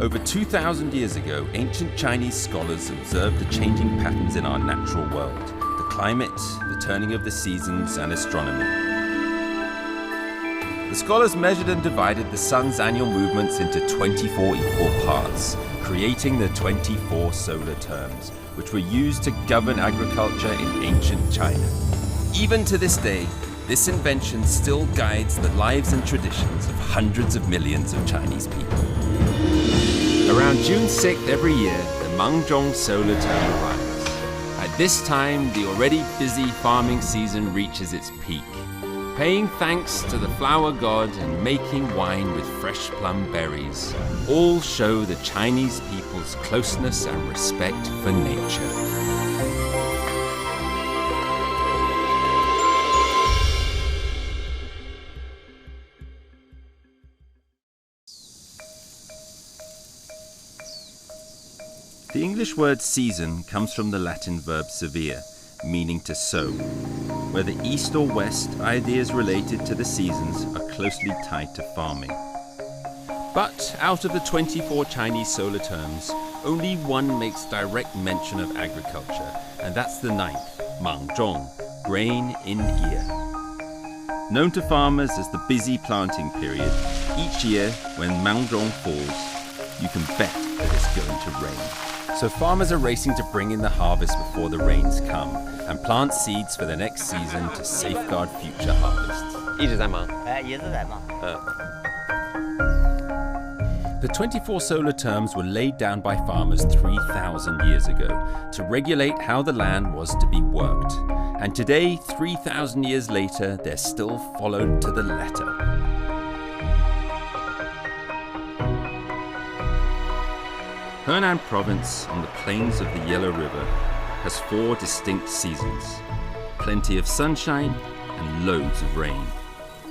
Over 2,000 years ago, ancient Chinese scholars observed the changing patterns in our natural world, the climate, the turning of the seasons, and astronomy. The scholars measured and divided the sun's annual movements into 24 equal parts, creating the 24 solar terms, which were used to govern agriculture in ancient China. Even to this day, this invention still guides the lives and traditions of hundreds of millions of Chinese people. Around June 6th every year, the Mangzhong solar term arrives. At this time, the already busy farming season reaches its peak. Paying thanks to the flower god and making wine with fresh plum berries, all show the Chinese people's closeness and respect for nature. The English word season comes from the Latin verb severe, meaning to sow. Whether east or west, ideas related to the seasons are closely tied to farming. But out of the 24 Chinese solar terms, only one makes direct mention of agriculture, and that's the 9th, Mangzhong, grain in ear. Known to farmers as the busy planting period, each year when Mangzhong falls, you can bet that it's going to rain. So farmers are racing to bring in the harvest before the rains come and plant seeds for the next season to safeguard future harvests. 一直在忙。一直在忙。 The 24 solar terms were laid down by farmers 3,000 years ago to regulate how the land was to be worked. And today, 3,000 years later, they're still followed to the letter. Henan province on the plains of the Yellow River has 4 distinct seasons. Plenty of sunshine and loads of rain.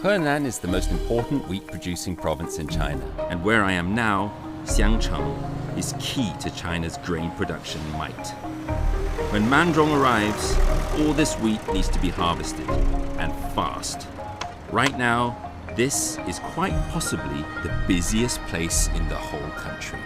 Henan is the most important wheat-producing province in China, and where I am now, Xiangcheng, is key to China's grain production might. When Mangzhong arrives, all this wheat needs to be harvested, and fast. Right now, this is quite possibly the busiest place in the whole country.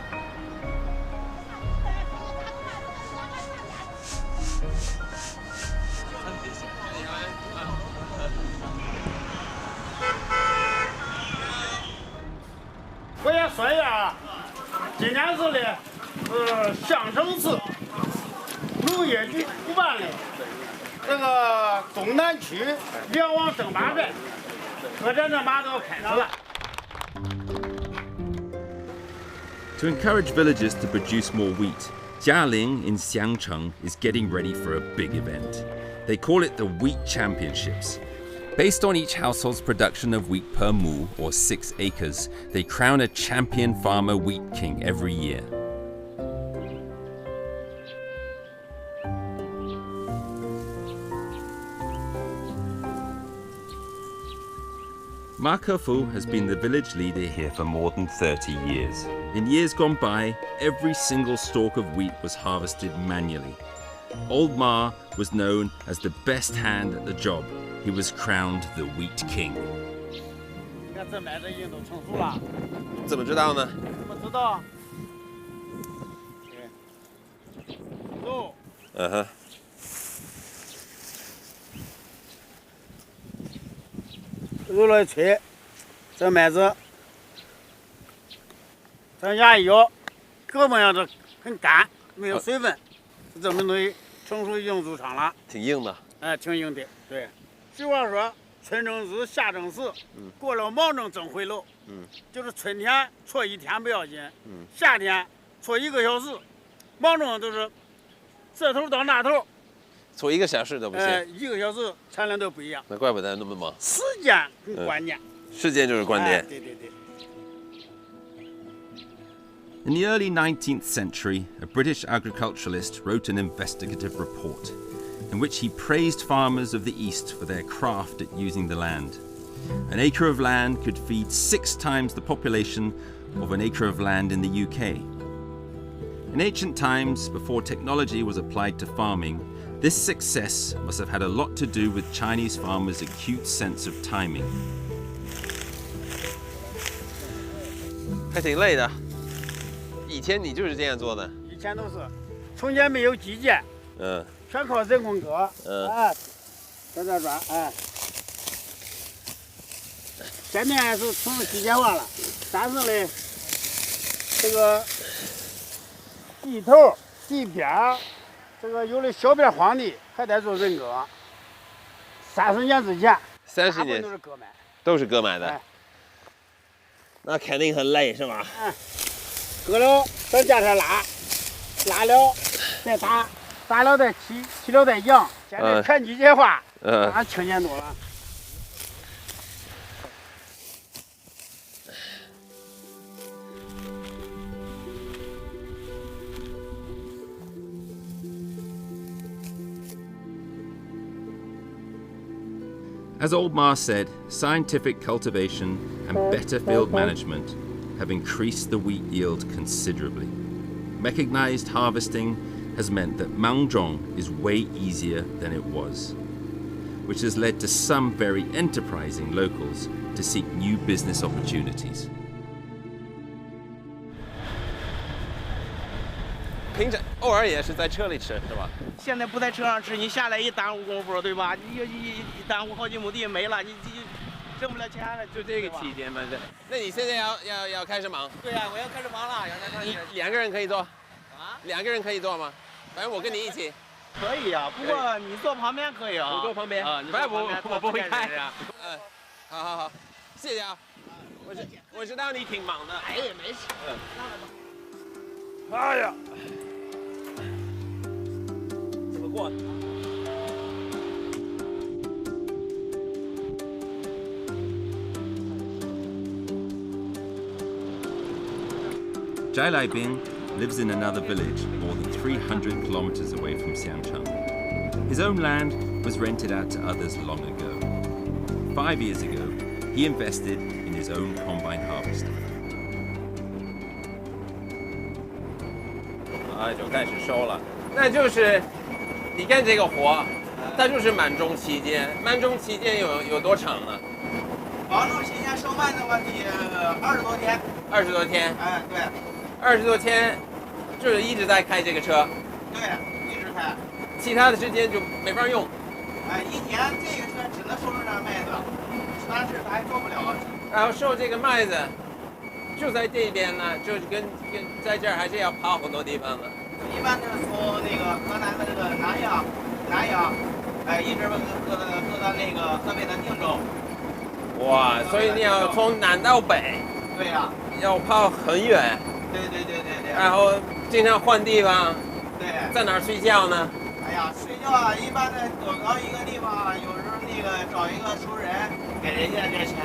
To encourage villagers to produce more wheat, Jialing in Xiangcheng is getting ready for a big event. They call it the Wheat Championships. Based on each household's production of wheat per mu, or 6 acres, they crown a champion farmer wheat king every year. Ma Kefu has been the village leader here for more than 30 years. In years gone by, every single stalk of wheat was harvested manually. Old Ma was known as the best hand at the job. He was crowned the Wheat King. 这麦子已经都成熟了。怎么知道呢？不知道。走。嗯哼。揉来吹，这麦子，咱压一摇，胳膊上这很干，没有水分，证明东西成熟已经入场了。挺硬的。哎，挺硬的，对。俗话说，春正日，夏正时，过了卯正正回炉。就是春天错1天不要紧，夏天错1个小时，卯正都是这头到那头。 错1个小时都不行，1个小时产量都不一样。那怪不得那么忙。时间很关键。时间就是关键。对对对。 In the early 19th century, a British agriculturalist wrote an investigative report in which he praised farmers of the East for their craft at using the land. An acre of land could feed 6 times the population of an acre of land in the UK. In ancient times, before technology was applied to farming, this success must have had a lot to do with Chinese farmers' acute sense of timing. 还挺累的。以前你就是这样做的？以前都是，从前没有机械，全靠人工割，哎，在这转，哎。现在是成了机械化了，但是呢，这个地头、地边儿，这个有的小边荒地还得做人割。30年之前，30年都是割买，都是割买的。哎，那肯定很累是吧？割了到架上拉，拉了再打，打了再起，起了再扬。现在全机械化，那轻便多了。As Old Ma said, scientific cultivation and better field management have increased the wheat yield considerably. Mechanized harvesting has meant that Mangzhong is way easier than it was, which has led to some very enterprising locals to seek new business opportunities. 平常偶尔也是在车里吃是吧？现在不在车上吃，你下来一耽误功夫，对吧？你一耽误好几亩地没了，你挣不了钱了。就这个期间嘛，这。那你现在要开始忙？对呀，我要开始忙了。你2个人可以做？啊？2个人可以做吗？反正我跟你一起。可以呀，不过你坐旁边可以啊。我坐旁边。啊，反正我不会开。好，谢谢啊。我知道你挺忙的。哎，没事。哎呀。怎么过？ Zhai Laibing lives in another village more than 300 kilometers away from Xiangcheng. His own land was rented out to others long ago. 5 years ago, he invested in his own combine harvester. 就开始收了，那就是你看这个活，它就是满种期间，满种期间有多长呢？满种期间收麦的话，得20多天。20多天。哎，对。 20多天，就是一直在开这个车。对，一直开。其他的时间就没法用。哎，一年这个车只能收这点麦子，但是它还做不了。然后收这个麦子，就在这边呢，就是跟在这儿还是要跑好多地方的。一般就是从那个河南的这个南阳，哎，一直搁到那个河北的定州。哇，所以你要从南到北。对呀。要跑很远。 对。然后经常换地方。对。在哪儿睡觉呢？哎呀，睡觉啊，一般的躲到一个地方，有时候那个找一个熟人，给人家点钱。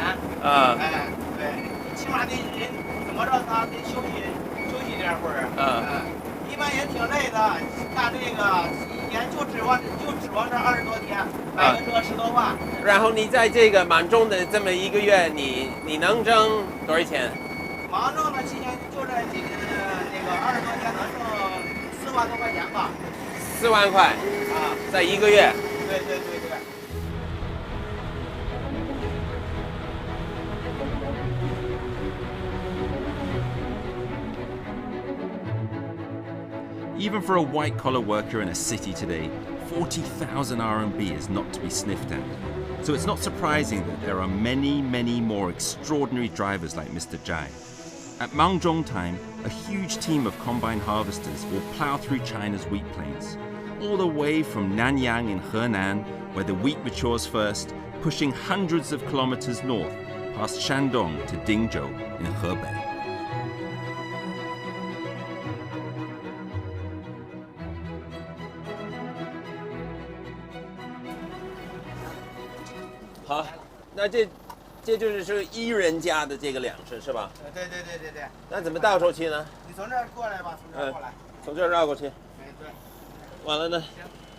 哎，对，起码得人怎么着，他得休息点会儿。一般也挺累的，干这个一年就指望这20多天，买个车10多万。然后你在这个满种的这么1个月，你能挣多少钱？ 忙挣的期间就这那个20多天能挣4万多块钱吧。4万块啊，在1个月。对。Even for a white-collar worker in a city today, 40,000 RMB is not to be sniffed at. So it's not surprising that there are many, many more extraordinary drivers like Mr. Zhai. At Mangzhong time, a huge team of combine harvesters will plow through China's wheat plains, all the way from Nanyang in Henan, where the wheat matures first, pushing hundreds of kilometers north, past Shandong to Dingzhou in Hebei. 好，那这就是1人家的这个粮食是吧？对。那怎么倒出去呢？你从这儿过来吧，从这儿过来。从这儿绕过去。哎，对。完了呢？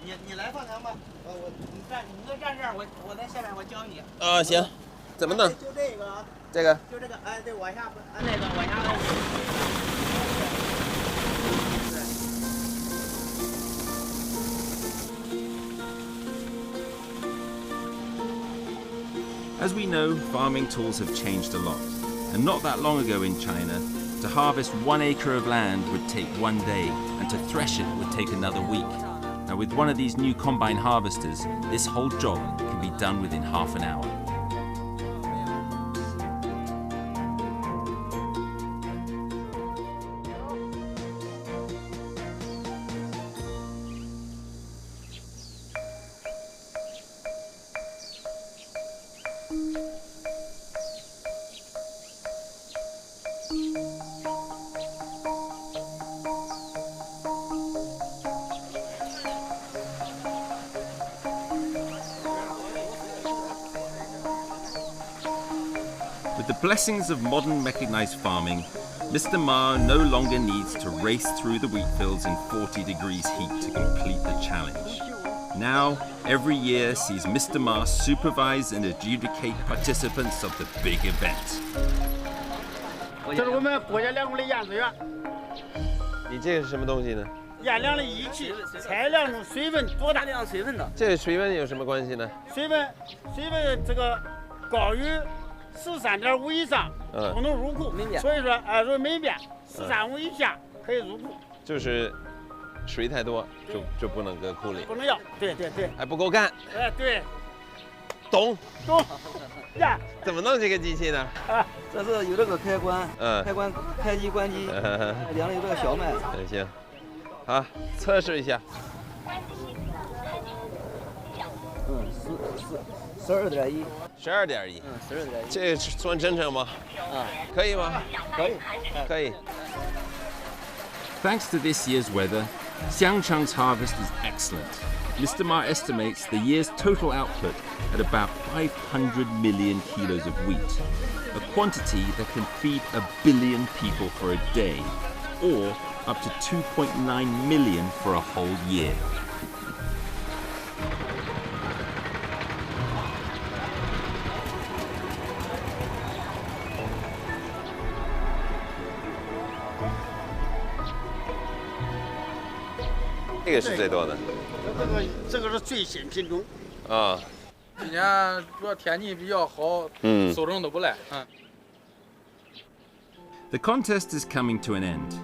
行，你来放糖吧。你就站这儿，我在下面，我教你。行。怎么弄？就这个啊。这个。就这个，哎，对，往下，那个往下。 As we know, farming tools have changed a lot, and not that long ago in China, To harvest 1 acre of land would take 1 day, and to thresh it would take another week. Now with one of these new combine harvesters, this whole job can be done within half an hour. With the blessings of modern mechanized farming, Mr. Ma no longer needs to race through the wheat fields in 40 degrees heat to complete the challenge. Now, every year sees Mr. Ma supervise and adjudicate participants of the big event. 这是我们国家粮库的验资员，你这个是什么东西呢？验量的仪器，采量中水分多大？量水分的。这个水温有什么关系呢？水分这个高于13.5以上不能入库，所以说如果没变13.5以下可以入库。就是水太多就不能搁库里，不能要。对，还不够干。对，懂呀。怎么弄这个机器呢？这是有这个开关，开机关机，两个有这个小麦。行，好，测试一下。12.1。12.1。12.1。这算正常吗？可以吗？可以。Thanks to this year's weather, Xiangcheng's harvest is excellent. Mr. Ma estimates the year's total output at about 500 million kilos of wheat, a quantity that can feed 1 billion people for a day, or up to 2.9 million for a whole year.这个是最多的。这个是最新品种。今年主要天气比较好，收成都不赖。The contest is coming to an end.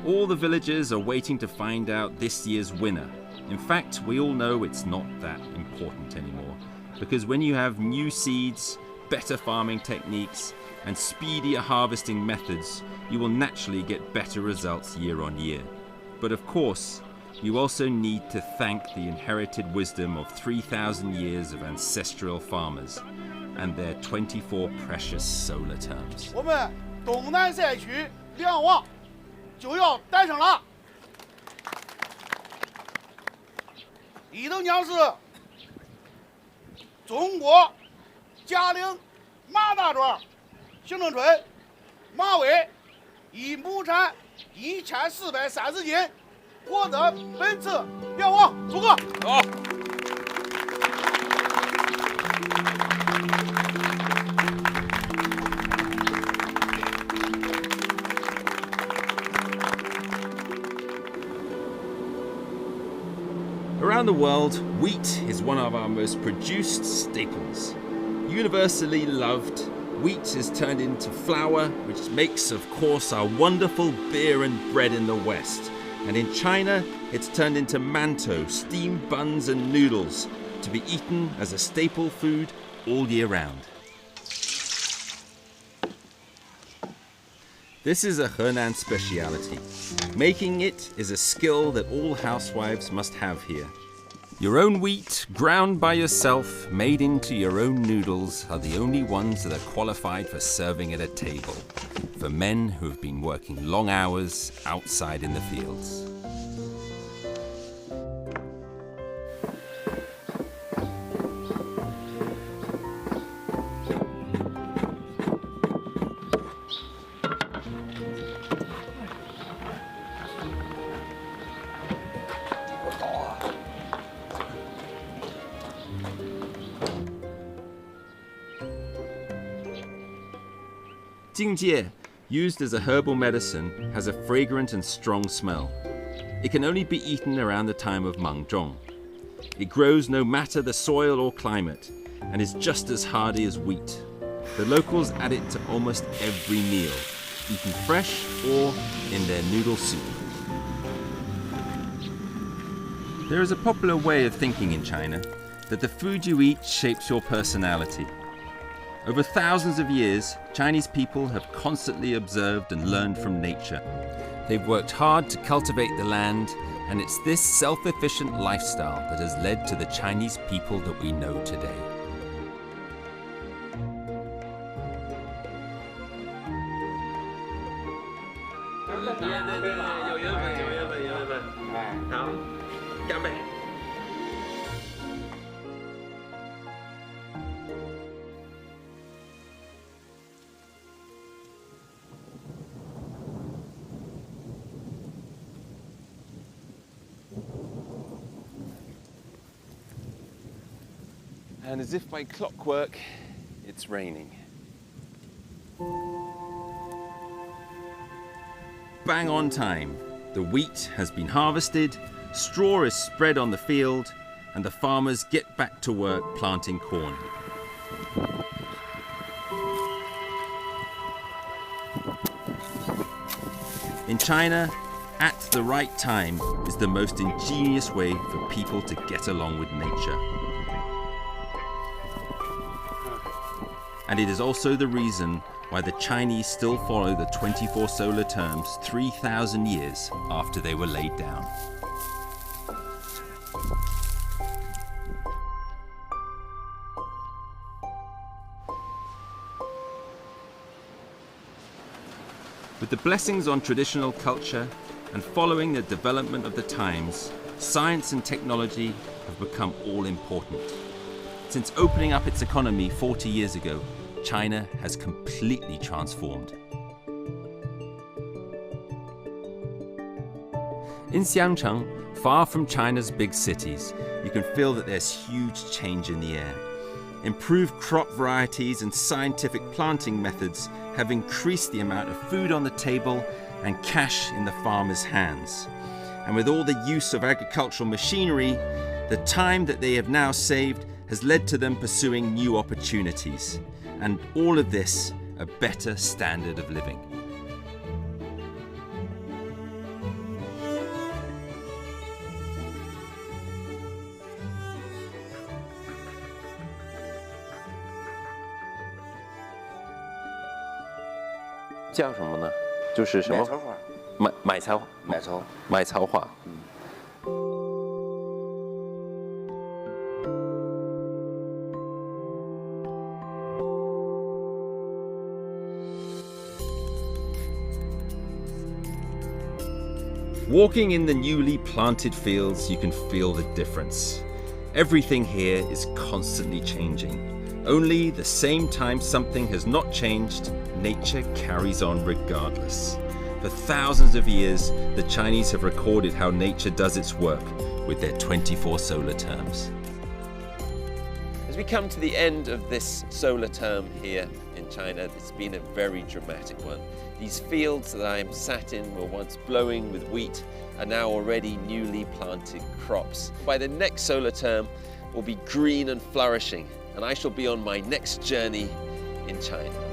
All the villagers are waiting to find out this year's winner. In fact, we all know it's not that important anymore, because when you have new seeds, better farming techniques, and speedier harvesting methods, you will naturally get better results year on year. But of course, you also need to thank the inherited wisdom of 3,000 years of ancestral farmers and their 24 precious solar terms. 我们东南赛区梁王就要诞生了，一等奖是中国嘉陵马大庄行政村马尾，以亩产1430斤。获得本次梁王，祝贺！好。Around the world, wheat is one of our most produced staples. Universally loved, wheat is turned into flour, which makes, of course, our wonderful beer and bread in the West. And in China, it's turned into mantou, steamed buns and noodles, to be eaten as a staple food all year round. This is a Henan speciality. Making it is a skill that all housewives must have here. Your own wheat, ground by yourself, made into your own noodles, are the only ones that are qualified for serving at a table, for men who have been working long hours outside in the fields. Jingjie, used as a herbal medicine, has a fragrant and strong smell. It can only be eaten around the time of Mangzhong. It grows no matter the soil or climate, and is just as hardy as wheat. The locals add it to almost every meal, eaten fresh or in their noodle soup. There is a popular way of thinking in China that the food you eat shapes your personality. Over thousands of years, Chinese people have constantly observed and learned from nature. They've worked hard to cultivate the land, and it's this self-efficient lifestyle that has led to the Chinese people that we know today. And as if by clockwork, it's raining. Bang on time. The wheat has been harvested, straw is spread on the field, and the farmers get back to work planting corn. In China, at the right time is the most ingenious way for people to get along with nature. And it is also the reason why the Chinese still follow the 24 solar terms 3,000 years after they were laid down. With the blessings on traditional culture and following the development of the times, science and technology have become all important. Since opening up its economy 40 years ago, China has completely transformed. In Xiangcheng, far from China's big cities, you can feel that there's huge change in the air. Improved crop varieties and scientific planting methods have increased the amount of food on the table and cash in the farmers' hands. And with all the use of agricultural machinery, the time that they have now saved has led to them pursuing new opportunities. And all of this, a better standard of living.叫什么呢？就是什么？买草花。Walking in the newly planted fields, you can feel the difference. Everything here is constantly changing. Only the same time something has not changed, nature carries on regardless. For thousands of years, the Chinese have recorded how nature does its work with their 24 solar terms. As we come to the end of this solar term here in China, it's been a very dramatic one. These fields that I am sat in were once blowing with wheat, are now already newly planted crops. By the next solar term, will be green and flourishing, and I shall be on my next journey in China.